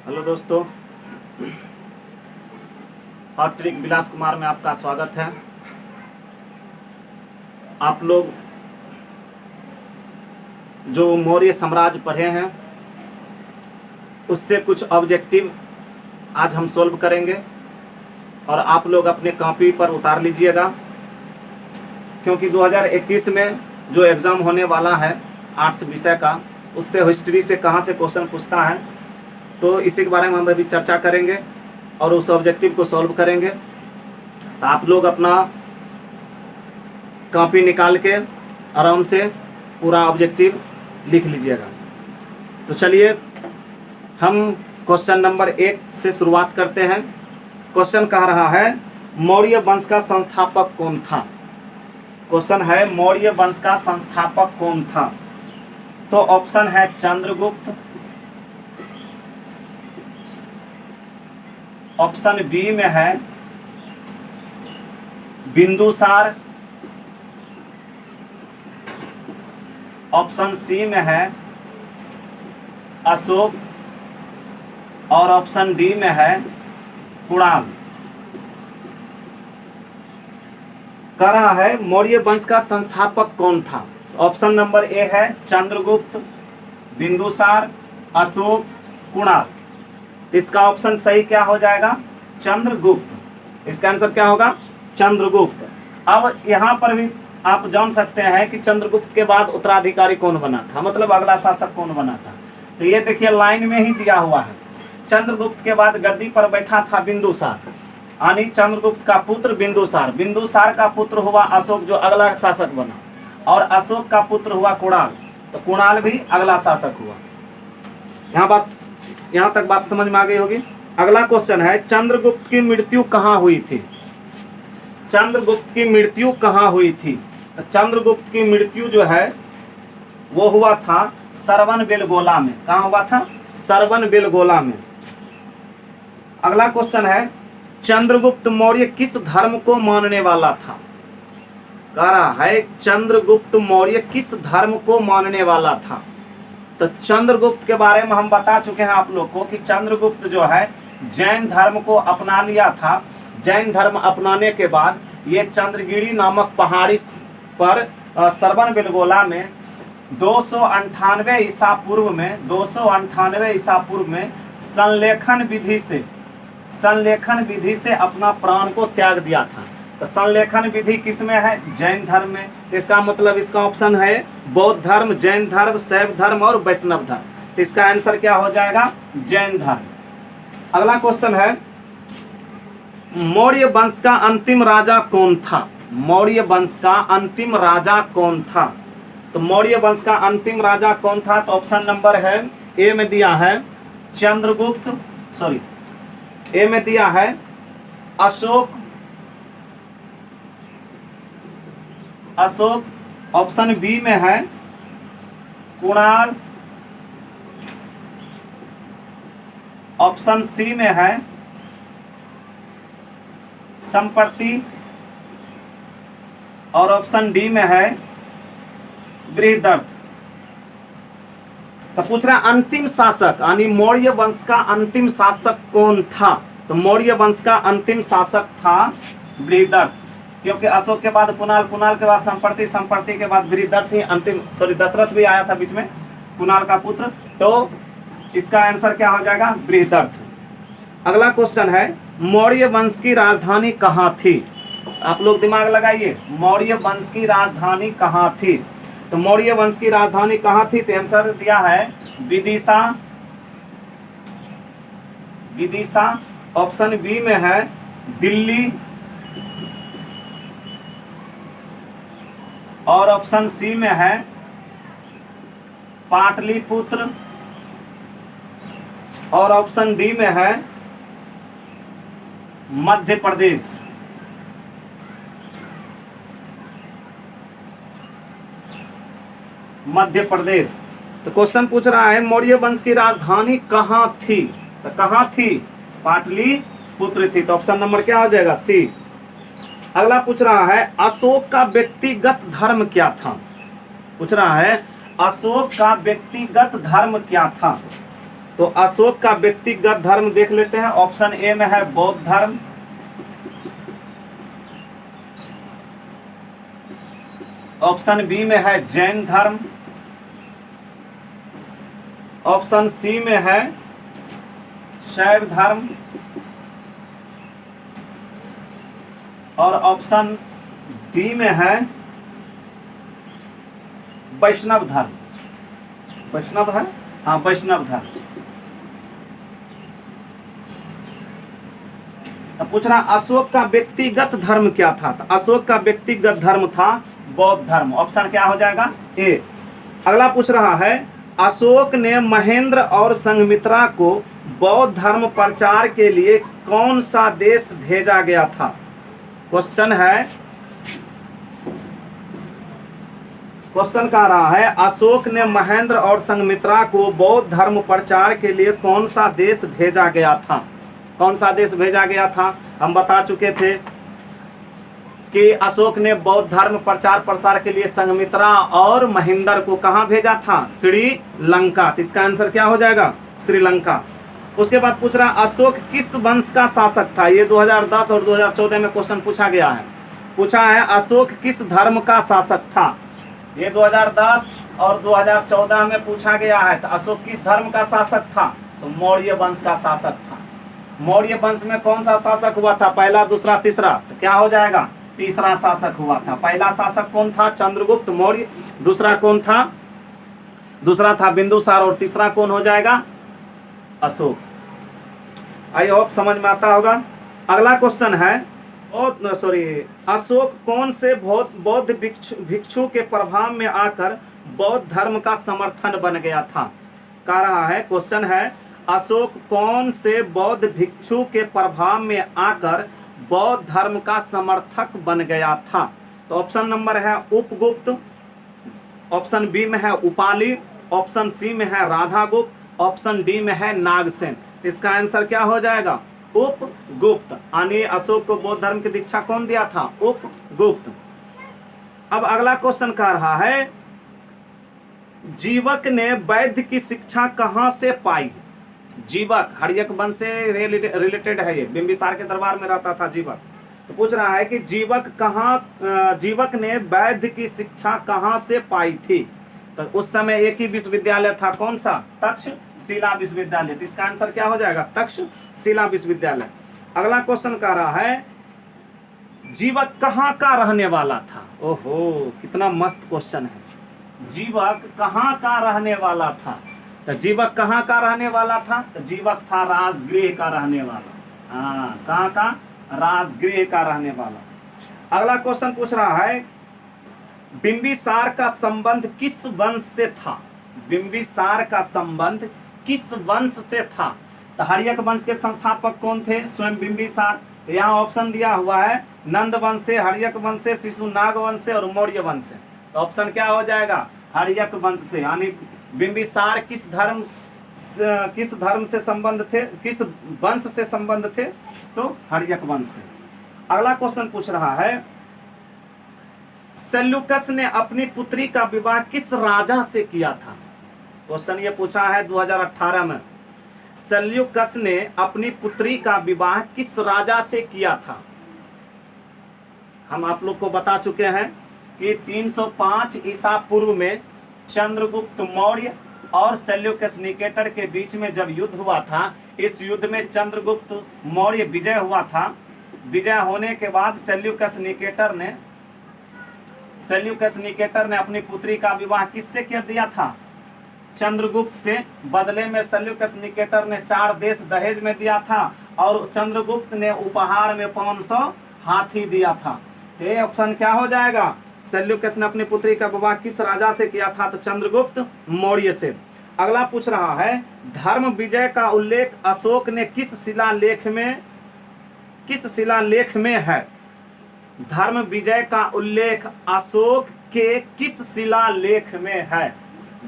Hello दोस्तों, hot trick विलास कुमार में आपका स्वागत है। आप लोग जो मौर्य साम्राज्य पढ़े हैं उससे कुछ ऑब्जेक्टिव आज हम सोल्व करेंगे और आप लोग अपने कॉपी पर उतार लीजिएगा, क्योंकि 2021 में जो एग्ज़ाम होने वाला है आर्ट्स विषय का, उससे हिस्ट्री से कहाँ से क्वेश्चन पूछता है, तो इसी के बारे में हम अभी चर्चा करेंगे और उस ऑब्जेक्टिव को सॉल्व करेंगे। तो आप लोग अपना कॉपी निकाल के आराम से पूरा ऑब्जेक्टिव लिख लीजिएगा। तो चलिए हम क्वेश्चन नंबर 1 से शुरुआत करते हैं। क्वेश्चन कह रहा है मौर्य वंश का संस्थापक कौन था। क्वेश्चन है मौर्य वंश का संस्थापक कौन था। तो ऑप्शन है चंद्रगुप्त, ऑप्शन बी में है बिंदुसार, ऑप्शन सी में है अशोक और ऑप्शन डी में है कुणाल। कह रहा है मौर्य वंश का संस्थापक कौन था। ऑप्शन नंबर ए है चंद्रगुप्त, बिंदुसार, अशोक, कुणाल। इसका ऑप्शन सही क्या हो जाएगा? चंद्रगुप्त। इसका आंसर क्या होगा? चंद्रगुप्त। अब यहाँ पर भी आप जान सकते हैं कि चंद्रगुप्त के बाद उत्तराधिकारी कौन बना था, मतलब अगला शासक कौन बना था। तो ये देखिए लाइन में ही दिया हुआ है। चंद्रगुप्त के बाद गद्दी पर बैठा था बिंदुसार, यानी चंद्रगुप्त का पुत्र बिंदुसार। बिंदुसार का पुत्र हुआ अशोक जो अगला शासक बना, और अशोक का पुत्र हुआ कुणाल, तो कुणाल भी अगला शासक हुआ। यहाँ तक बात समझ में आ गई होगी। अगला क्वेश्चन है चंद्रगुप्त की मृत्यु कहाँ हुई थी। चंद्रगुप्त की मृत्यु कहाँ हुई थी। तो चंद्रगुप्त की मृत्यु जो है वो हुआ था सरवनबेलगोला में। कहाँ हुआ था? सरवनबेलगोला में। अगला क्वेश्चन है चंद्रगुप्त मौर्य किस धर्म को मानने वाला था। कह रहा है चंद्रगुप्त मौर्य किस धर्म को मानने वाला था। तो चंद्रगुप्त के बारे में हम बता चुके हैं आप लोग को कि चंद्रगुप्त जो है जैन धर्म को अपना लिया था। जैन धर्म अपनाने के बाद ये चंद्रगिरी नामक पहाड़ी पर सरवनबेलगोला में 298 ईसा पूर्व में संलेखन विधि से अपना प्राण को त्याग दिया था। तो संलेखन विधि किस में है? जैन धर्म में। इसका मतलब इसका ऑप्शन है बौद्ध धर्म, जैन धर्म, शैव धर्म और वैष्णव धर्म। तो इसका आंसर क्या हो जाएगा? जैन धर्म। अगला क्वेश्चन है मौर्य वंश का अंतिम राजा कौन था। मौर्य वंश का अंतिम राजा कौन था। तो मौर्य वंश का अंतिम राजा कौन था। तो ऑप्शन नंबर है ए में दिया है चंद्रगुप्त, ए में दिया है अशोक, ऑप्शन बी में है कुणाल, ऑप्शन सी में है संपर्ति और ऑप्शन डी में है बृहदर्थ। तो पूछ रहा अंतिम शासक, यानी मौर्य वंश का अंतिम शासक कौन था। तो मौर्य वंश का अंतिम शासक था बृहदर्थ, क्योंकि अशोक के बाद कुणाल, कुणाल के बाद संपर्ति के बाद बृहदर्थ ही अंतिम, दशरथ भी आया था बीच में, कुणाल का पुत्र। तो इसका आंसर क्या हो जाएगा? बृहदर्थ। अगला क्वेश्चन है मौर्य वंश की राजधानी कहाँ थी। आप लोग दिमाग लगाइए, मौर्य वंश की राजधानी कहाँ थी। तो मौर्य वंश की राजधानी कहाँ थी। तो आंसर दिया है विदिशा, ऑप्शन बी में है दिल्ली और ऑप्शन सी में है पाटलिपुत्र और ऑप्शन डी में है मध्य प्रदेश। तो क्वेश्चन पूछ रहा है मौर्य वंश की राजधानी कहाँ थी। तो कहाँ थी? पाटलिपुत्र थी। तो ऑप्शन नंबर क्या हो जाएगा? सी। अगला पूछ रहा है अशोक का व्यक्तिगत धर्म क्या था। पूछ रहा है अशोक का व्यक्तिगत धर्म क्या था। तो अशोक का व्यक्तिगत धर्म देख लेते हैं। ऑप्शन ए में है बौद्ध धर्म, ऑप्शन बी में है जैन धर्म, ऑप्शन सी में है शैव धर्म, और ऑप्शन डी में है वैष्णव धर्म। वैष्णव है, हाँ वैष्णव धर्म। तो पूछ रहा अशोक का व्यक्तिगत धर्म क्या था? तो अशोक का व्यक्तिगत धर्म था बौद्ध धर्म। ऑप्शन क्या हो जाएगा? ए। अगला पूछ रहा है अशोक ने महेंद्र और संघमित्रा को बौद्ध धर्म प्रचार के लिए कौन सा देश भेजा गया था? क्वेश्चन है, क्वेश्चन कह रहा है अशोक ने महेंद्र और संघमित्रा को बौद्ध धर्म प्रचार के लिए कौन सा देश भेजा गया था? कौन सा देश भेजा गया था? हम बता चुके थे कि अशोक ने बौद्ध धर्म प्रचार प्रसार के लिए संघमित्रा और महेंद्र को कहां भेजा था? श्रीलंका। तो इसका आंसर क्या हो जाएगा? श्रीलंका। उसके बाद पूछ रहा अशोक किस वंश का शासक था? ये 2010 और 2014 में क्वेश्चन पूछा गया है। पूछा है अशोक किस धर्म का शासक था? ये 2010 और 2014 में पूछा गया है। तो अशोक किस धर्म का शासक था? तो मौर्य वंश का शासक था। मौर्य वंश में कौन सा शासक हुआ था? पहला, दूसरा, तीसरा? तो क्या हो जाएगा? तीसरा शासक हुआ था। पहला शासक कौन था? चंद्रगुप्त मौर्य। दूसरा कौन था? दूसरा था बिंदुसार। और तीसरा कौन हो जाएगा? अशोक। आई होप समझ में आता होगा। अगला क्वेश्चन है अशोक कौन से बौद्ध भिक्षु के प्रभाव में आकर बौद्ध धर्म का समर्थन बन गया था? कह रहा है, क्वेश्चन है अशोक कौन से बौद्ध भिक्षु के प्रभाव में आकर बौद्ध धर्म का समर्थक बन गया था? तो ऑप्शन नंबर है उपगुप्त, ऑप्शन बी में है उपाली, ऑप्शन सी में है राधागुप्त, ऑप्शन डी में है नागसेन। तो इसका आंसर क्या हो जाएगा? उपगुप्त। यानी अशोक को बौद्ध धर्म की दीक्षा कौन दिया था? उपगुप्त। अब अगला क्वेश्चन कह रहा है जीवक ने वैद्य की शिक्षा कहां से पाई? जीवक हर्यक वंश से रिलेटेड है। ये बिंबिसार के दरबार में रहता था जीवक। तो पूछ रहा है कि जीवक ने वैद्य की शिक्षा कहां से पाई थी? तो उस समय एक ही विश्वविद्यालय था। कौन सा? तक्षशिला विश्वविद्यालय। तो इसका आंसर क्या हो जाएगा? तक्षशिला विश्वविद्यालय। अगला क्वेश्चन कह रहा है जीवक कहाँ का रहने वाला था? ओहो, कितना मस्त क्वेश्चन है। जीवक कहाँ का रहने वाला था? तो जीवक कहाँ का रहने वाला था? तो जीवक था राजगृह का रहने वाला। हाँ, कहाँ का? राजगृह का रहने वाला। अगला क्वेश्चन पूछ रहा है बिंबिसार का संबंध किस वंश से था? बिंबिसार का संबंध किस वंश से था? तो हर्यक वंश के संस्थापक कौन थे? स्वयं बिंबिसार। यहाँ ऑप्शन दिया हुआ है नंद वंश से, हर्यक वंश से, शिशुनाग वंश से और मौर्य वंश से। तो ऑप्शन क्या हो जाएगा? हर्यक वंश से। यानी बिंबिसार किस धर्म से संबंध थे? किस वंश से संबंध थे? तो हर्यक वंश से। अगला क्वेश्चन पूछ रहा है सेल्यूकस ने अपनी पुत्री का विवाह किस राजा से किया था? क्वेश्चन ये पूछा है 2018 में। सेल्यूकस ने अपनी पुत्री का विवाह किस राजा से किया था? हम आप लोग को बता चुके हैं कि 305 ईसा पूर्व में चंद्रगुप्त मौर्य और सेल्यूकस निकेटर के बीच में जब युद्ध हुआ था, इस युद्ध में चंद्रगुप्त मौर्य विजय हुआ था। विजय होने के बाद सेल्यूकस निकेटर ने अपनी पुत्री का विवाह किससे कर दिया था? चंद्रगुप्त से। बदले में सेल्यूकस निकेटर ने 4 देश दहेज में दिया था और चंद्रगुप्त ने उपहार में 500 हाथी दिया था। तो ये ऑप्शन क्या हो जाएगा? सेल्यूकस ने अपनी पुत्री का विवाह किस राजा से किया था? तो चंद्रगुप्त मौर्य से। अगला पूछ रहा है धर्म विजय का उल्लेख अशोक ने किस शिलालेख में है? धर्म विजय का उल्लेख अशोक के किस शिलालेख में है?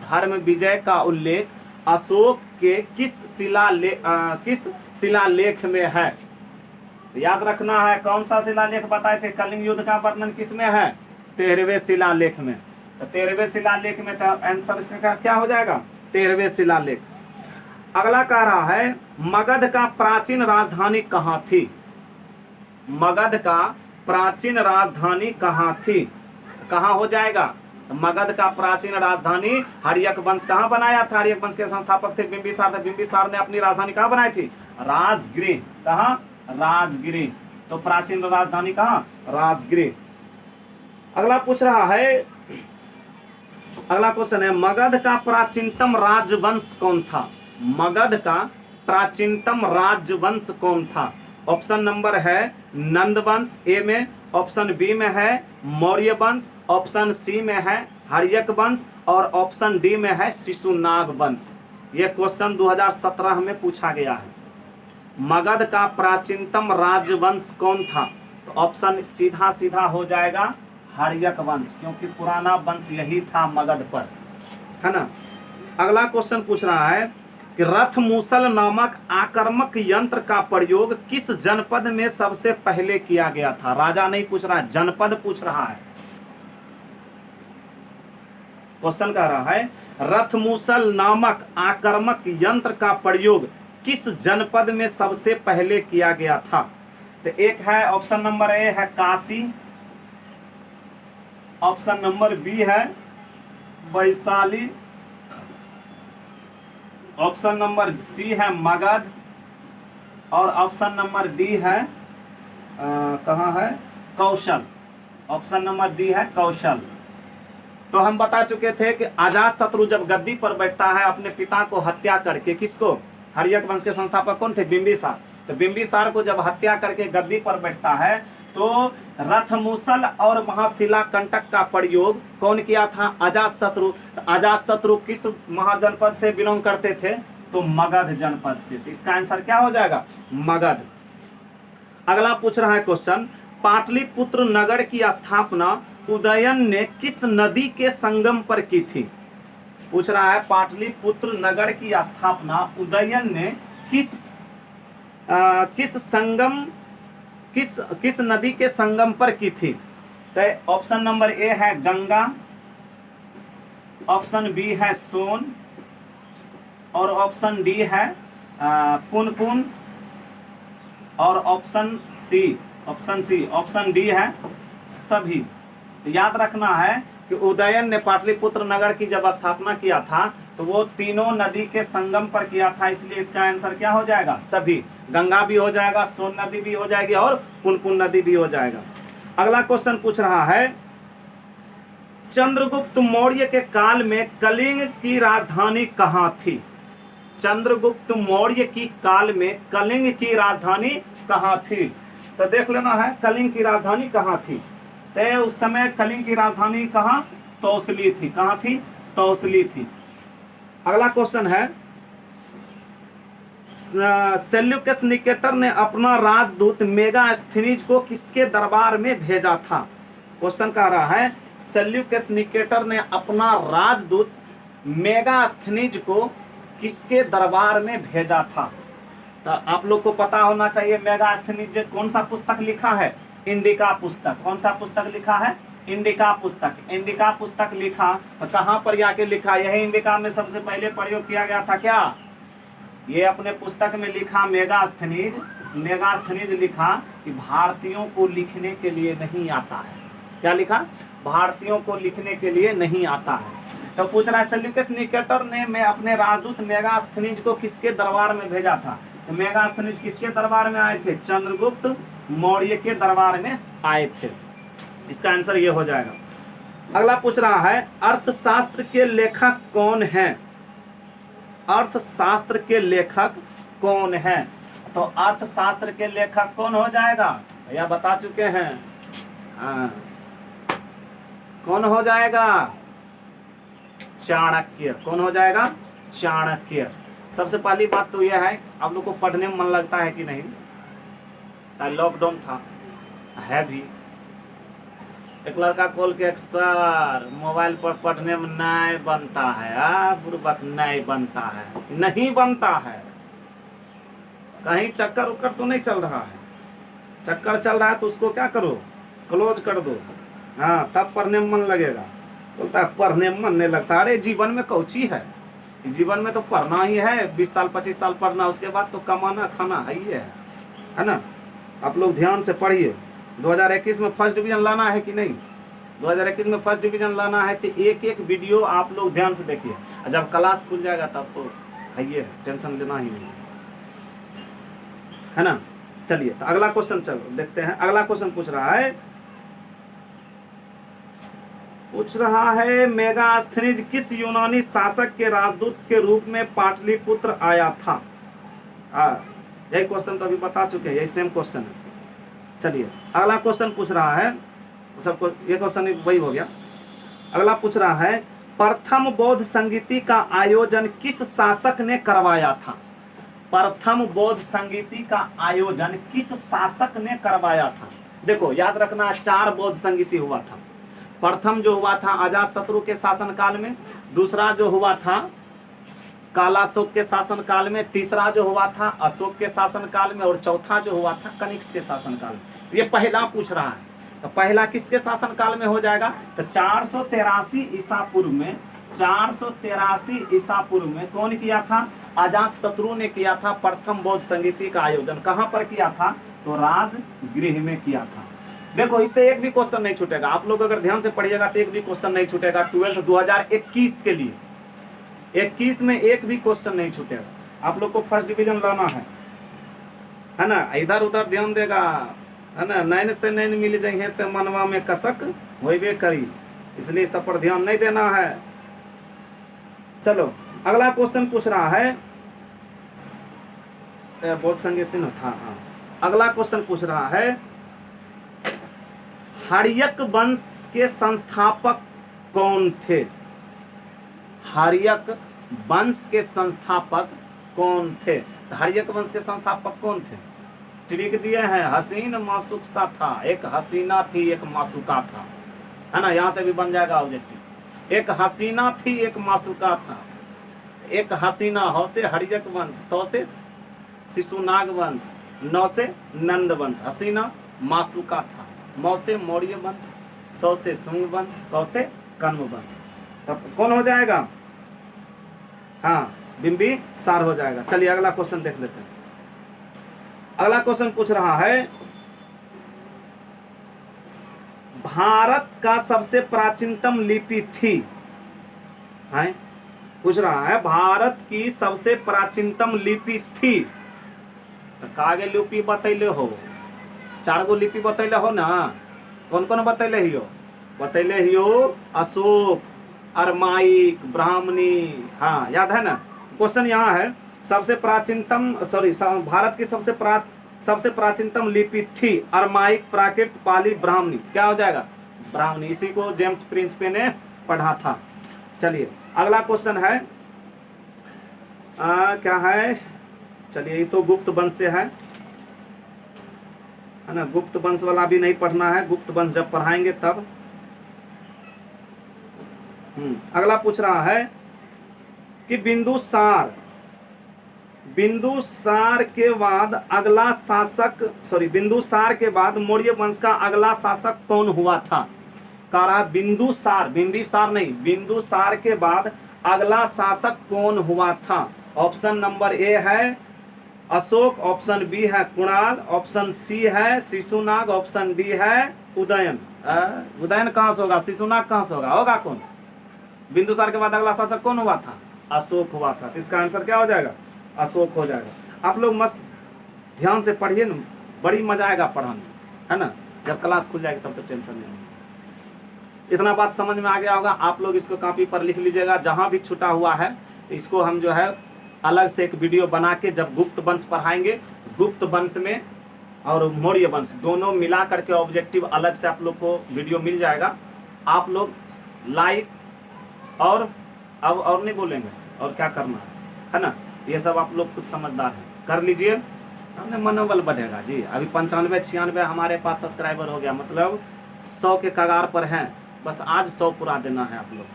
धर्म विजय का उल्लेख अशोक के किस शिलालेख में है? तो याद रखना है कौन सा शिलालेख बताए थे? कलिंग युद्ध का वर्णन किस में है? 13वें शिलालेख में। तो 13वें शिलालेख में तो आंसर इसका क्या हो जाएगा? 13वें शिलालेख। अगला कह रहा है मगध का प्राचीन राजधानी कहाँ थी। मगध का प्राचीन राजधानी कहाँ थी, कहाँ हो जाएगा। तो मगध का प्राचीन राजधानी हर्यक वंश कहाँ बनाया था। हर्यक वंश के संस्थापक थे बिंबिसार थे। बिंबिसार ने अपनी राजधानी कहाँ बनाई थी, राजगृह। कहाँ, राजगृह। तो प्राचीन राजधानी कहाँ, राजगृह। अगला पूछ रहा है, अगला क्वेश्चन है मगध का प्राचीनतम राजवंश कौन था। मगध का प्राचीनतम राजवंश कौन था। ऑप्शन नंबर है नंद वंश ए में, ऑप्शन बी में है मौर्य वंश, ऑप्शन सी में है हर्यक वंश और ऑप्शन डी में है शिशुनाग वंश। यह क्वेश्चन 2017 में पूछा गया है। मगध का प्राचीनतम राजवंश कौन था। तो ऑप्शन सीधा सीधा हो जाएगा हर्यक वंश, क्योंकि पुराना वंश यही था मगध पर, है ना। अगला क्वेश्चन पूछ रहा है कि रथ मूसल नामक आक्रामक यंत्र का प्रयोग किस जनपद में सबसे पहले किया गया था। राजा नहीं पूछ रहा है, जनपद पूछ रहा है। क्वेश्चन कह रहा है रथ मूसल नामक आक्रामक यंत्र का प्रयोग किस जनपद में सबसे पहले किया गया था। तो एक है ऑप्शन नंबर ए है काशी, ऑप्शन नंबर बी है वैशाली, ऑप्शन नंबर सी है मगध और ऑप्शन नंबर डी है कहाँ है, कौशल। ऑप्शन नंबर डी है कौशल। तो हम बता चुके थे कि अजातशत्रु जब गद्दी पर बैठता है अपने पिता को हत्या करके, किसको, हर्यक वंश के संस्थापक कौन थे, बिंबिसार। तो बिंबिसार को जब हत्या करके गद्दी पर बैठता है तो रथमूसल और महाशिला कंटक का प्रयोग कौन किया था, अजातशत्रु। अजातशत्रु किस महाजनपद से बिलोंग करते थे, तो मगध जनपद से। तो इसका आंसर क्या हो जाएगा, मगध। अगला पूछ रहा है क्वेश्चन पाटलिपुत्र नगर की स्थापना उदयन ने किस नदी के संगम पर की थी। पूछ रहा है पाटलिपुत्र नगर की स्थापना उदयन ने किस नदी के संगम पर की थी। तो ऑप्शन नंबर ए है गंगा, ऑप्शन बी है सोन और ऑप्शन डी है पुनपुन और ऑप्शन डी है सभी। तो याद रखना है कि उदयन ने पाटलिपुत्र नगर की जब स्थापना किया था तो वो तीनों नदी के संगम पर किया था, इसलिए इसका आंसर क्या हो जाएगा, सभी। गंगा भी हो जाएगा, सोन नदी भी हो जाएगी और पुनपुन नदी भी हो जाएगा। अगला क्वेश्चन पूछ रहा है चंद्रगुप्त मौर्य के काल में कलिंग की राजधानी कहाँ थी। चंद्रगुप्त मौर्य की काल में कलिंग की राजधानी कहाँ थी। तो देख लेना है कलिंग की राजधानी कहाँ थी। तो उस समय कलिंग की राजधानी कहाँ, तौसली थी। कहाँ थी, तौसली थी। अगला क्वेश्चन है सेल्यूकस निकेटर ने अपना राजदूत मेगास्थनीज को किसके दरबार में भेजा था। क्वेश्चन कह रहा है सेल्यूकस निकेटर ने अपना राजदूत मेगास्थनीज को किसके दरबार में भेजा था। तो आप लोग को पता होना चाहिए मेगास्थनीज कौन सा पुस्तक लिखा है, इंडिका पुस्तक। कौन सा पुस्तक लिखा है, इंडिका पुस्तक। इंडिका पुस्तक लिखा तो कहाँ पर जाके लिखा, यही इंडिका में सबसे पहले प्रयोग किया गया था क्या, ये अपने पुस्तक में लिखा मेगास्थनीज लिखा कि भारतीयों को लिखने के लिए नहीं आता है। क्या लिखा, भारतीयों को लिखने के लिए नहीं आता है। तो पूछ रहा है सेल्यूकस निकेटर ने मैं अपने राजदूत मेगास्थनीज को किसके दरबार में भेजा था। तो मेगास्थनीज किसके दरबार में आए थे, चंद्रगुप्त मौर्य के दरबार में आए थे। इसका आंसर ये हो जाएगा। अगला पूछ रहा है अर्थशास्त्र के लेखक कौन है। अर्थशास्त्र के लेखक कौन है। तो अर्थशास्त्र के लेखक कौन हो जाएगा, भैया बता चुके हैं। कौन हो जाएगा, चाणक्य। कौन हो जाएगा, चाणक्य। सबसे पहली बात तो यह है आप लोग को पढ़ने में मन लगता है कि नहीं। लॉकडाउन था है भी, एक लड़का खोल के अक्सर मोबाइल पर पढ़ने में नहीं बनता है, बुर्बक नहीं बनता है, नहीं बनता है। कहीं चक्कर उक्कर तो नहीं चल रहा है, चक्कर चल रहा है तो उसको क्या करो, क्लोज कर दो। हाँ, तब पढ़ने में मन लगेगा। बोलता है पढ़ने में मन नहीं लगता। अरे जीवन में कौची है, जीवन में तो पढ़ना ही है, 20 साल 25 साल पढ़ना, उसके बाद तो कमाना खाना है ना। आप लोग ध्यान से पढ़िए। 2021 में फर्स्ट डिवीजन लाना है कि नहीं? 2021 में फर्स्ट डिवीजन लाना है तो एक एक वीडियो आप लोग ध्यान से देखिए। जब क्लास खुल जाएगा तब तो है ये, टेंशन लेना ही नहीं है ना। चलिए तो अगला क्वेश्चन चलो देखते हैं। अगला क्वेश्चन पूछ रहा है मेगास्थनीज किस यूनानी शासक के राजदूत के रूप में पाटलिपुत्र आया था? यही क्वेश्चन तो अभी बता चुके हैं, यही सेम क्वेश्चन है। चलिए अगला क्वेश्चन पूछ रहा है, सबको ये क्वेश्चन वही हो गया। अगला पूछ रहा है प्रथम बौद्ध संगीति का आयोजन किस शासक ने करवाया था? प्रथम बौद्ध संगीति का आयोजन किस शासक ने करवाया था? देखो याद रखना, 4 बौद्ध संगीति हुआ था। प्रथम जो हुआ था अजातशत्रु के शासन काल में, दूसरा जो हुआ था कालाशोक के शासन काल में, तीसरा जो हुआ था अशोक के शासन काल में, और चौथा जो हुआ था कनिष्क के शासन काल में। ये पहला पूछ रहा है, तो पहला किसके शासन काल में हो जाएगा? तो 483 ईसा पूर्व में, 483 ईसा पूर्व में कौन किया था? अजातशत्रु ने किया था प्रथम बौद्ध संगीति का आयोजन। कहां पर किया था? तो राजगृह में किया था। देखो इससे एक भी क्वेश्चन नहीं छूटेगा, आप लोग अगर ध्यान से पढ़िएगा तो एक भी क्वेश्चन नहीं छूटेगा। 12 2021 के लिए 21 में एक भी क्वेश्चन नहीं छूटेगा। आप लोग को फर्स्ट डिवीजन लाना है ना। इधर उधर ध्यान देगा है ना, नैन से नैन मिल जाएंगे तो मनवा में कसक होइबे करी, इसलिए सब पर ध्यान नहीं देना है। चलो अगला क्वेश्चन पूछ रहा है, बौद्ध संगीत न था। अगला क्वेश्चन पूछ रहा है हर्यक वंश के संस्थापक कौन थे? हर्यक वंश के संस्थापक कौन थे? हर्यक वंश के संस्थापक कौन थे? ट्रिक दिए हैं, हसीन मासूक सा था। एक हसीना थी एक मासूका था, है ना। यहां से भी बन जाएगा ऑब्जेक्टिव। एक हसीना थी एक मासूका था। एक हसीना हो से हर्यक वंश, 100 से शिशुनाग वंश, 9 से नंद वंश। हसीना मासूका था, 9 से मौर्य वंश, 100 से सुंग वंश, 100 से कण्व वंश। तब कौन हो जाएगा? हाँ बिंबिसार हो जाएगा। चलिए अगला क्वेश्चन देख लेते हैं। अगला क्वेश्चन पूछ रहा है भारत का सबसे प्राचीनतम लिपि थी, है पूछ रहा है भारत की सबसे प्राचीनतम लिपि थी। तो कागे लिपि बतैले हो? 4 गो लिपि बतैले हो ना। कौन कौन बतैले हियो? बतैले हियो अशोक, अरमाइक, ब्राह्मणी। हाँ याद है ना। क्वेश्चन यहाँ है सबसे प्राचीनतम भारत की सबसे प्राचीनतम लिपि थी अरमाइक, प्राकृत, पाली, ब्राह्मणी। क्या हो जाएगा? ब्राह्मणी। इसी को जेम्स प्रिंसपी ने पढ़ा था। चलिए अगला क्वेश्चन है क्या है? चलिए ये तो गुप्त वंश से है ना। गुप्त वंश वाला भी नहीं पढ़ना है, गुप्त वंश जब पढ़ाएंगे तब। अगला पूछ रहा है कि बिंदुसार के बाद अगला शासक बिंदुसार के बाद मौर्य वंश का अगला शासक कौन हुआ था? कह रहा बिंदुसार, बिंबिसार नहीं, बिंदुसार के बाद अगला शासक कौन हुआ था? ऑप्शन नंबर ए है अशोक, ऑप्शन बी है कुणाल, ऑप्शन सी है शिशुनाग, ऑप्शन डी है उदयन। उदयन कहां से होगा? शिशुनाग कहां से होगा? होगा कौन? बिंदुसार के बाद अगला शासक कौन हुआ था? अशोक हुआ था। इसका आंसर क्या हो जाएगा? अशोक हो जाएगा। आप लोग मस्त ध्यान से पढ़िए ना, बड़ी मजा आएगा पढ़ाने, है ना। जब क्लास खुल जाएगी तब तो टेंशन नहीं होगी। इतना बात समझ में आ गया होगा। आप लोग इसको कॉपी पर लिख लीजिएगा, जहां भी छूटा हुआ है इसको हम जो है अलग से एक वीडियो बना के जब गुप्त वंश पढ़ाएंगे, गुप्त वंश में और मौर्य वंश दोनों मिला करके ऑब्जेक्टिव अलग से आप लोग को वीडियो मिल जाएगा। आप लोग लाइक और अब और नहीं बोलेंगे और क्या करना है ना। ये सब आप लोग खुद समझदार हैं, कर लीजिए, हमने मनोबल बढ़ेगा जी। अभी 95 96 हमारे पास सब्सक्राइबर हो गया, मतलब 100 के कगार पर हैं। बस आज 100 पूरा देना है आप लोग को।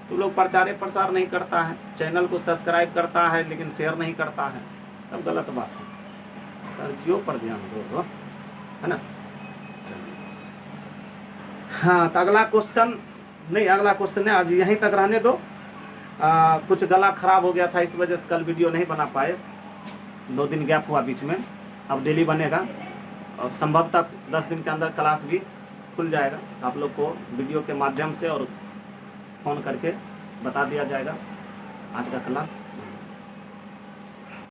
तो लोग प्रचार नहीं करता है, चैनल को सब्सक्राइब करता है लेकिन शेयर नहीं करता है, तब गलत बात है। सर्जियों पर ध्यान दो, है ना। हाँ तो अगला क्वेश्चन नहीं, आज यहीं तक रहने दो। कुछ गला खराब हो गया था, इस वजह से कल वीडियो नहीं बना पाए, 2 दिन गैप हुआ बीच में। अब डेली बनेगा और संभवतः 10 दिन के अंदर क्लास भी खुल जाएगा। आप लोग को वीडियो के माध्यम से और फ़ोन करके बता दिया जाएगा आज का क्लास।